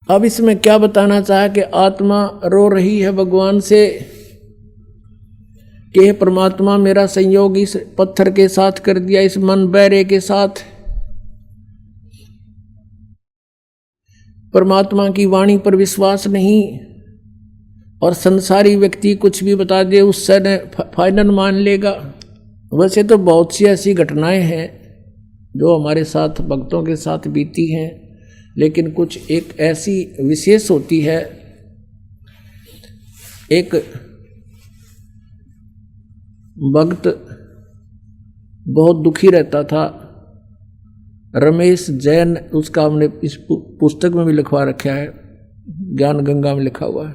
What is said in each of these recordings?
अब इसमें क्या बताना चाहा कि आत्मा रो रही है भगवान से कि हे परमात्मा, मेरा संयोग इस पत्थर के साथ कर दिया, इस मन बैरे के साथ। परमात्मा की वाणी पर विश्वास नहीं, और संसारी व्यक्ति कुछ भी बता दे उससे ने फाइनल मान लेगा। वैसे तो बहुत सी ऐसी घटनाएं हैं जो हमारे साथ भक्तों के साथ बीती हैं, लेकिन कुछ एक ऐसी विशेष होती है। एक भक्त बहुत दुखी रहता था, रमेश जैन, उसका हमने इस पुस्तक में भी लिखवा रखा है, ज्ञान गंगा में लिखा हुआ है।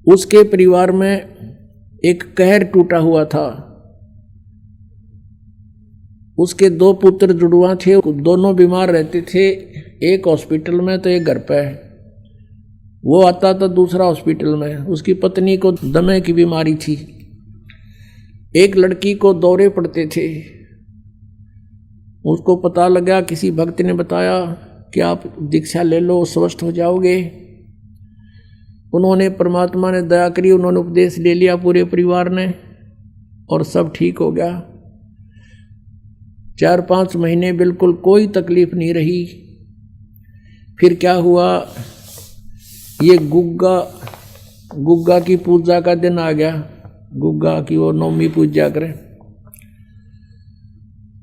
उसके परिवार में एक कहर टूटा हुआ था। उसके 2 पुत्र जुड़वा थे, दोनों बीमार रहते थे, एक हॉस्पिटल में तो एक घर पे। वो आता था दूसरा हॉस्पिटल में। उसकी पत्नी को दमे की बीमारी थी। एक लड़की को दौरे पड़ते थे। उसको पता लगा, किसी भक्त ने बताया कि आप दीक्षा ले लो, स्वस्थ हो जाओगे। उन्होंने, परमात्मा ने दया करी, उन्होंने उपदेश ले लिया पूरे परिवार ने, और सब ठीक हो गया। 4-5 महीने बिल्कुल कोई तकलीफ नहीं रही। फिर क्या हुआ, ये गुग्गा की पूजा का दिन आ गया। गुग्गा की वो नवमी पूजा करें।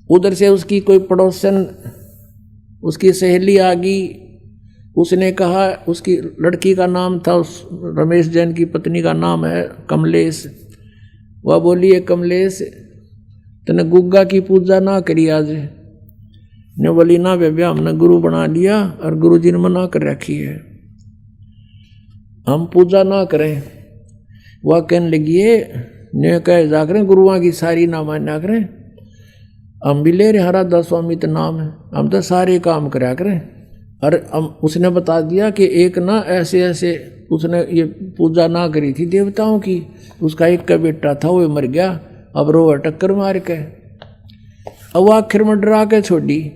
उधर से उसकी कोई पड़ोसन, उसकी सहेली आ गई। उसने कहा, उसकी लड़की का नाम था, उस रमेश जैन की पत्नी का नाम है कमलेश। वह बोली, है कमलेश, तने गुग्गा की पूजा ना करी आज? ने बोली, ना बेबे, हमने गुरु बना लिया और गुरु जी ने मना कर रखी है, हम पूजा ना करें। वह कहने लगी है, ने कहे जा करें गुरुआ की सारी ना मान्या करें, हम भी ले रहे हरा दास स्वामी तो नाम है, हम तो सारे काम करा करें। और उसने बता दिया कि एक ना ऐसे ऐसे उसने ये पूजा ना करी थी देवताओं की, उसका एक का बेटा था वो मर गया, अब रोवर टक्कर मार के। अब वो आखिर में डरा के छोड़ी,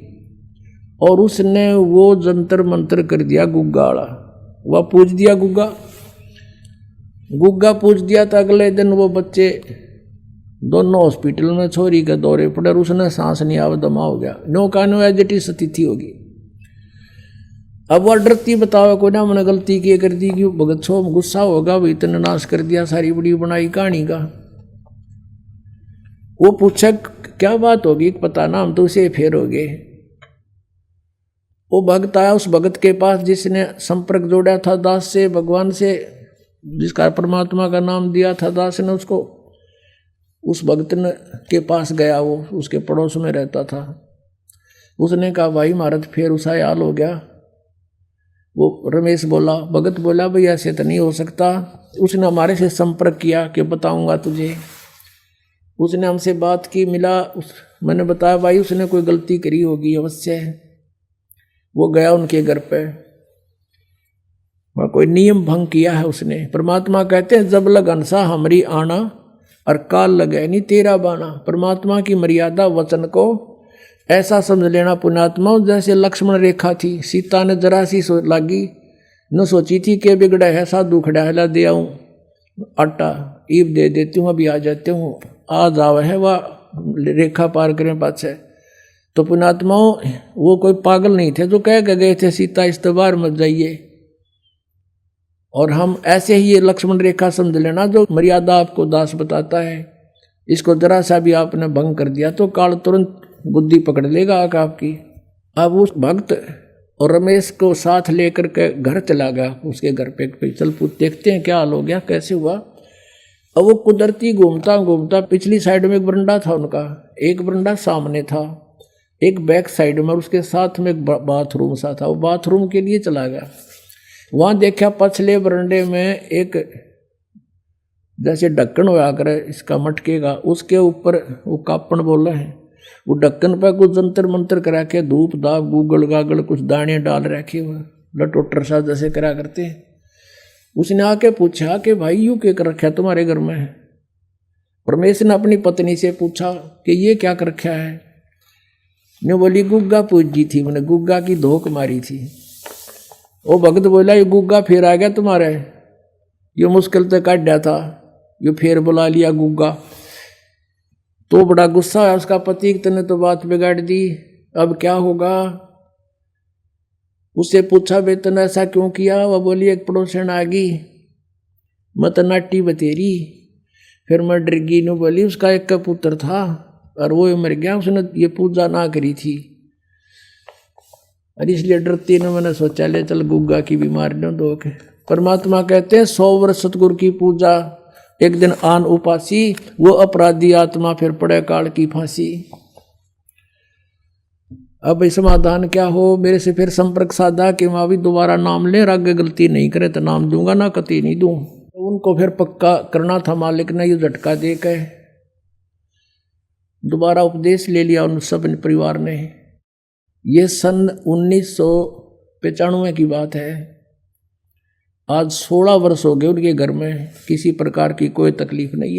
और उसने वो जंतर मंतर कर दिया गुग्गा वाला। वह पूज दिया गुग्गा पूज दिया। तो अगले दिन वो बच्चे दोनों हॉस्पिटल में छोरी के दौरे पड़े, और उसने सांस नहीं आवा, दमा हो गया। नो कानो एजिटिस स्थिति होगी। अब वह डरती, बताओ को ना मैंने गलती की कर दी, क्यों भगत छो गुस्सा होगा, भाई इतने नाश कर दिया, सारी बड़ी बनाई कहानी का। वो पूछा क्या बात होगी, पता ना, हम तो उसे फेर हो गए। वो भक्त आया, उस भगत के पास जिसने संपर्क जोड़ा था दास से, भगवान से, जिसका परमात्मा का नाम दिया था दास ने उसको। उस भक्त ने के पास गया, वो उसके पड़ोस में रहता था। उसने कहा, भाई महाराज फिर उसा हाल हो गया। वो रमेश बोला, भगत बोला, भाई ऐसे तो नहीं हो सकता। उसने हमारे से संपर्क किया कि बताऊंगा तुझे। उसने हमसे बात की, मिला, मैंने बताया भाई उसने कोई गलती करी होगी अवश्य। वो गया उनके घर पे, वह कोई नियम भंग किया है उसने। परमात्मा कहते हैं, जब लग अंसा हमरी आना, और काल लगे नहीं तेरा बाना। परमात्मा की मर्यादा वचन को ऐसा समझ लेना पुण्यात्मा, जैसे लक्ष्मण रेखा थी। सीता ने जरा सी लागी न सोची थी कि बिगड़ा है, साधु खड़ा है, ला दे आऊं आटा, ईब दे देती हूँ, अभी आ जाते हूँ, आ जावे है, वह रेखा पार करें पाछे। तो पुण्यात्माओं, वो कोई पागल नहीं थे जो कह के गए थे सीता इस्तबार मत जाइए। और हम ऐसे ही ये लक्ष्मण रेखा समझ लेना, जो मर्यादा आपको दास बताता है, इसको जरा सा भी आपने भंग कर दिया तो काल तुरंत बुद्धि पकड़ लेगा आपकी। अब उस भक्त और रमेश को साथ लेकर के घर चला गया, उसके घर पे चल देखते हैं क्या हाल हो गया, कैसे हुआ। अब वो कुदरती घूमता घूमता पिछली साइड में एक बरंडा था उनका, एक बरंडा सामने था, एक बैक साइड में, और उसके साथ में एक बाथरूम सा था। वो बाथरूम के लिए चला गया। वहाँ देखा पछले बरंडे में एक जैसे ढक्कन होया करे इसका मटके का, उसके ऊपर वो कापण बोल रहे हैं। वो ढक्कन पर कुछ जंतर मंतर करा के धूप दाप गूगल गागल कुछ दाने डाल रखे हुए, लटोटर सा जैसे करा करते हैं। उसने आके पूछा कि भाई यूँ क्या कर रखा है तुम्हारे घर में? परमेश ने अपनी पत्नी से पूछा कि ये क्या कर रखा है। ने बोली गुग्गा पूजी थी, मैंने गुग्गा की धोख मारी थी। वो भगत बोला ये गुग्गा फिर आ गया तुम्हारे, ये मुश्किल तो काट दिया था, ये फिर बुला लिया गुग्गा। तो बड़ा गुस्सा है उसका पति, तने तो बात बिगाड़ दी, अब क्या होगा। उससे पूछा बे तने ऐसा क्यों किया। वह बोली एक पड़ोसन आ गई, मत नाटी बतेरी। फिर मैं डर गई, नु बोली उसका एक का पुत्र था और वो मर गया, उसने ये पूजा ना करी थी, और इसलिए डरती ने मैंने सोचा ले चल गुग्गा की बीमार न दो के। परमात्मा कहते हैं 100 वर्ष सतगुरु की पूजा, एक दिन आन उपासी, वो अपराधी आत्मा फिर पड़े काल की फांसी। अब इस समाधान क्या हो, मेरे से फिर संपर्क साधा कि मैं भी दोबारा नाम ले, आगे गलती नहीं करे तो नाम दूंगा ना कति नहीं दूं। उनको फिर पक्का करना था मालिक ने, ये झटका दे के दोबारा उपदेश ले लिया उन सब परिवार ने। ये सन 1995 की बात है। आज 16 वर्ष हो गए उनके घर में किसी प्रकार की कोई तकलीफ नहीं है।